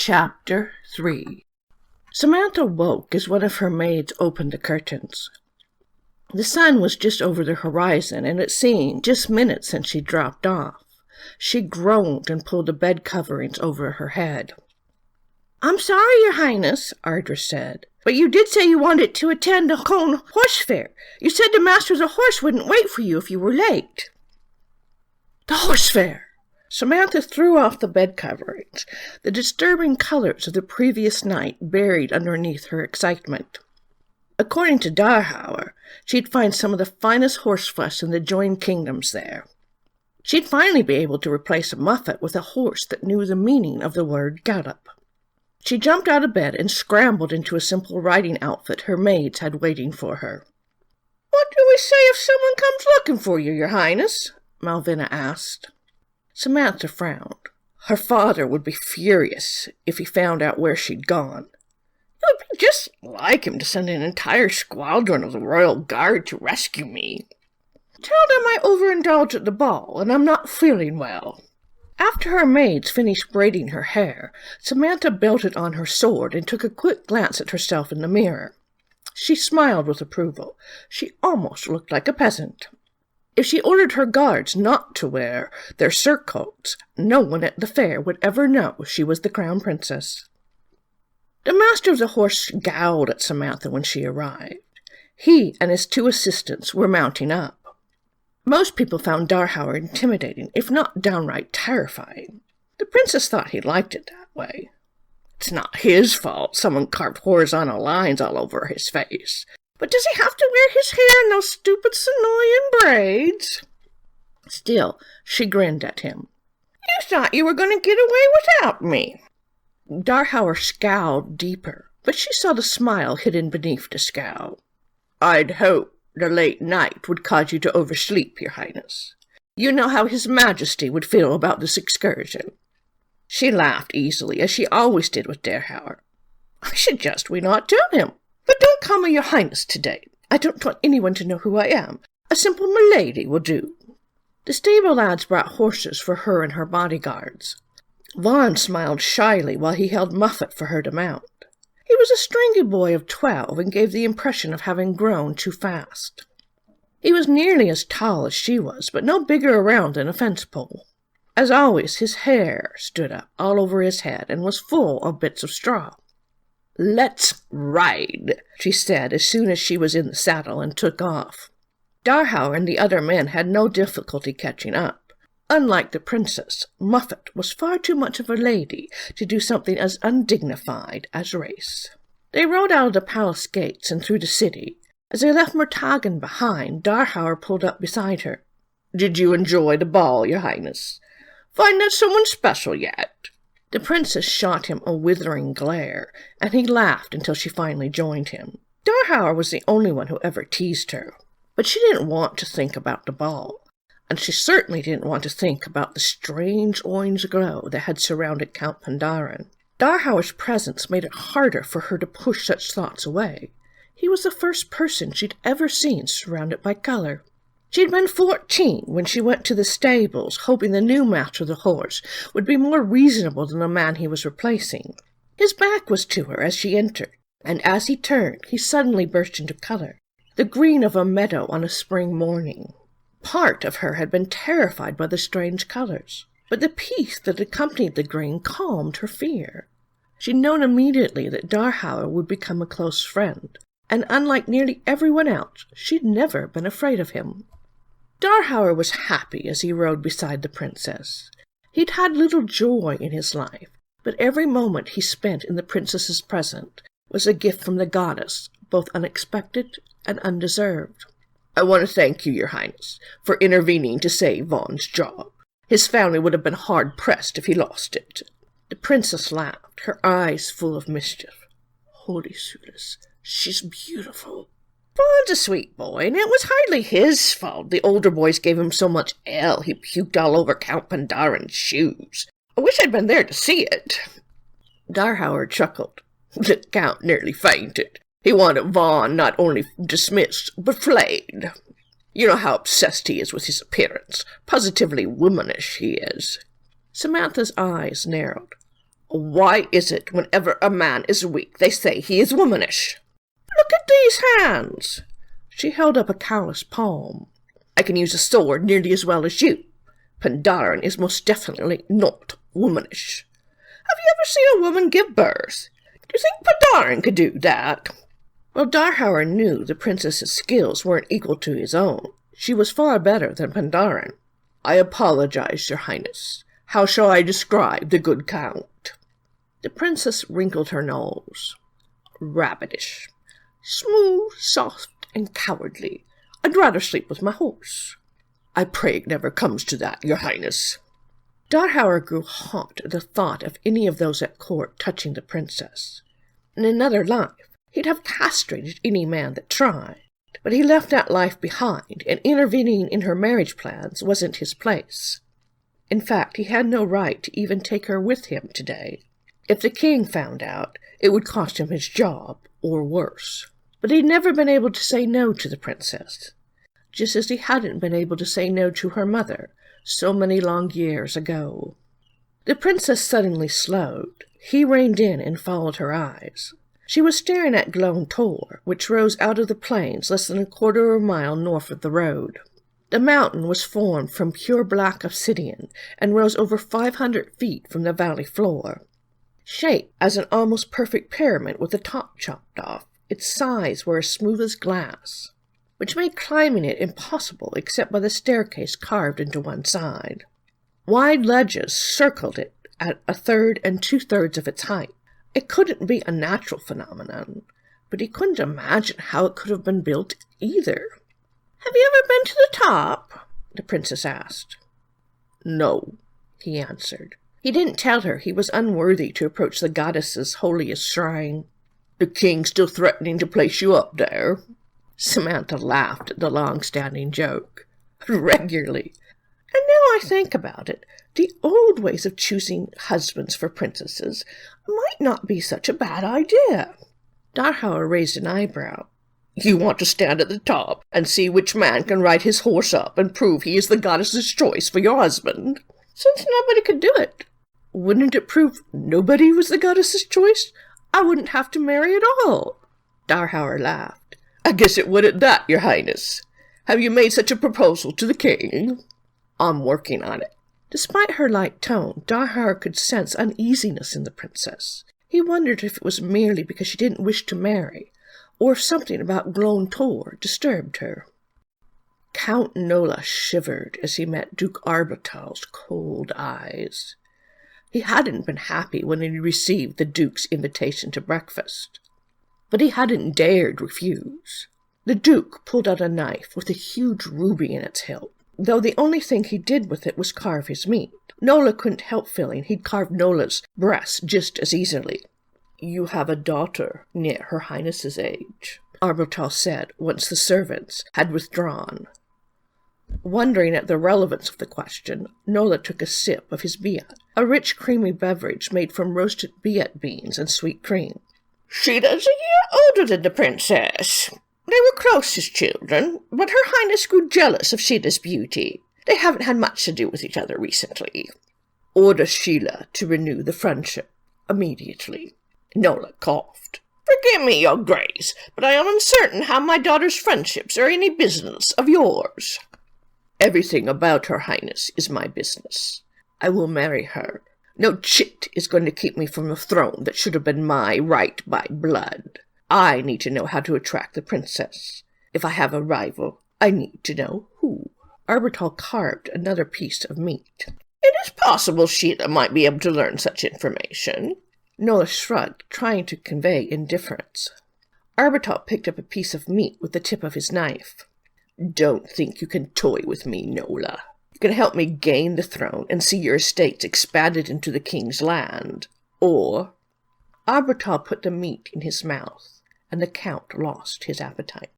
Chapter 3. Samantha woke as one of her maids opened the curtains. The sun was just over the horizon, and it seemed just minutes since she dropped off. She groaned and pulled the bed coverings over her head. "I'm sorry, Your Highness," Ardra said, "but you did say you wanted to attend the Cone horse fair. You said the master of the horse wouldn't wait for you if you were late." "The horse fair!" Samantha threw off the bed coverings, the disturbing colors of the previous night buried underneath her excitement. According to Darhauer, she'd find some of the finest horseflesh in the joined kingdoms there. She'd finally be able to replace a Muffet with a horse that knew the meaning of the word gallop. She jumped out of bed and scrambled into a simple riding outfit her maids had waiting for her. "What do we say if someone comes looking for you, Your Highness?" Malvina asked. Samantha frowned. Her father would be furious if he found out where she'd gone. It would be just like him to send an entire squadron of the Royal Guard to rescue me. "Tell them I overindulged at the ball, and I'm not feeling well." After her maids finished braiding her hair, Samantha belted on her sword and took a quick glance at herself in the mirror. She smiled with approval. She almost looked like a peasant. If she ordered her guards not to wear their surcoats, no one at the fair would ever know she was the crown princess. The master of the horse scowled at Samantha when she arrived. He and his two assistants were mounting up. Most people found Darhauer intimidating, if not downright terrifying. The princess thought he liked it that way. It's not his fault someone carved horizontal lines all over his face. But does he have to wear his hair in those stupid Sonoyan braids? Still, she grinned at him. "You thought you were going to get away without me." Darhauer scowled deeper, but she saw the smile hidden beneath the scowl. "I'd hope the late night would cause you to oversleep, Your Highness. You know how His Majesty would feel about this excursion." She laughed easily, as she always did with Darhauer. "I suggest we not tell him. But don't call me Your Highness today. I don't want anyone to know who I am. A simple milady will do." The stable lads brought horses for her and her bodyguards. Vaughn smiled shyly while he held Muffet for her to mount. He was a stringy boy of 12 and gave the impression of having grown too fast. He was nearly as tall as she was, but no bigger around than a fence pole. As always, his hair stood up all over his head and was full of bits of straw. "Let's ride," she said as soon as she was in the saddle and took off. Darhauer and the other men had no difficulty catching up. Unlike the princess, Muffet was far too much of a lady to do something as undignified as race. They rode out of the palace gates and through the city. As they left Murtagan behind, Darhauer pulled up beside her. "Did you enjoy the ball, Your Highness? Find that someone special yet?" The princess shot him a withering glare, and he laughed until she finally joined him. Darhauer was the only one who ever teased her, but she didn't want to think about the ball, and she certainly didn't want to think about the strange orange glow that had surrounded Count Pandaren. Darhauer's presence made it harder for her to push such thoughts away. He was the first person she'd ever seen surrounded by color. She'd been 14 when she went to the stables, hoping the new master of the horse would be more reasonable than the man he was replacing. His back was to her as she entered, and as he turned, he suddenly burst into color, the green of a meadow on a spring morning. Part of her had been terrified by the strange colors, but the peace that accompanied the green calmed her fear. She'd known immediately that Darhauer would become a close friend, and unlike nearly everyone else, she'd never been afraid of him. Darhauer was happy as he rode beside the princess. He'd had little joy in his life, but every moment he spent in the princess's presence was a gift from the goddess, both unexpected and undeserved. "I want to thank you, Your Highness, for intervening to save Vaughn's job. His family would have been hard-pressed if he lost it." The princess laughed, her eyes full of mischief. "Holy Sudas, she's beautiful." "Vaughn's a sweet boy, and it was hardly his fault the older boys gave him so much ale he puked all over Count Pandaren's shoes. I wish I'd been there to see it." Darhauer chuckled. "The Count nearly fainted. He wanted Vaughn not only dismissed, but flayed. You know how obsessed he is with his appearance. Positively womanish he is." Samantha's eyes narrowed. Why is it whenever a man is weak they say he is womanish? Look at these hands. She held up a callous palm. I can use a sword nearly as well as you. Pandaren is most definitely not womanish. Have you ever seen a woman give birth? Do you think Pandaren could do that? Well, Darhauer knew the princess's skills weren't equal to his own. She was far better than Pandaren. I apologize, your highness. How shall I describe the good count? The princess wrinkled her nose. Rabbitish. Smooth, soft, and cowardly. I'd rather sleep with my horse. I pray it never comes to that, your highness. Darhauer grew hot at the thought of any of those at court touching the princess. In another life, he'd have castrated any man that tried. But he left that life behind, and intervening in her marriage plans wasn't his place. In fact, he had no right to even take her with him today. If the king found out, it would cost him his job, or worse. But he'd never been able to say no to the princess, just as he hadn't been able to say no to her mother so many long years ago. The princess suddenly slowed. He reined in and followed her eyes. She was staring at Glone Tor, which rose out of the plains less than a quarter of a mile north of the road. The mountain was formed from pure black obsidian and rose over 500 feet from the valley floor. Shaped as an almost perfect pyramid with the top chopped off, its sides were as smooth as glass, which made climbing it impossible except by the staircase carved into one side. Wide ledges circled it at 1/3 and 2/3 of its height. It couldn't be a natural phenomenon, but he couldn't imagine how it could have been built either. Have you ever been to the top? The princess asked. No, he answered. He didn't tell her he was unworthy to approach the goddess's holiest shrine. The king's still threatening to place you up there. Samantha laughed at the long-standing joke. Regularly. And now I think about it, the old ways of choosing husbands for princesses might not be such a bad idea. Darhauer raised an eyebrow. You want to stand at the top and see which man can ride his horse up and prove he is the goddess's choice for your husband? Since nobody could do it, wouldn't it prove nobody was the goddess's choice? I wouldn't have to marry at all. Darhauer laughed. I guess it would at that, your highness. Have you made such a proposal to the king? I'm working on it. Despite her light tone, Darhauer could sense uneasiness in the princess. He wondered if it was merely because she didn't wish to marry, or if something about Glone Tor disturbed her. Count Nola shivered as he met Duke Arbital's cold eyes. He hadn't been happy when he received the Duke's invitation to breakfast, but he hadn't dared refuse. The Duke pulled out a knife with a huge ruby in its hilt, though the only thing he did with it was carve his meat. Nola couldn't help feeling he'd carved Nola's breast just as easily. You have a daughter near her highness's age, Arbital said once the servants had withdrawn. Wondering at the relevance of the question, Nola took a sip of his biat, a rich creamy beverage made from roasted biat beans and sweet cream. Sheeta's a year older than the princess. They were close as children, but her highness grew jealous of Sheila's beauty. They haven't had much to do with each other recently. Order Sheila to renew the friendship immediately. Nola coughed. Forgive me, your grace, but I am uncertain how my daughter's friendships are any business of yours. Everything about her highness is my business. I will marry her. No chit is going to keep me from the throne that should have been my right by blood. I need to know how to attract the princess. If I have a rival, I need to know who. Arbital carved another piece of meat. It is possible Sheila might be able to learn such information. Nola shrugged, trying to convey indifference. Arbital picked up a piece of meat with the tip of his knife. Don't think you can toy with me, Nola. You can help me gain the throne and see your estates expanded into the king's land. Or... Arbital put the meat in his mouth, and the count lost his appetite.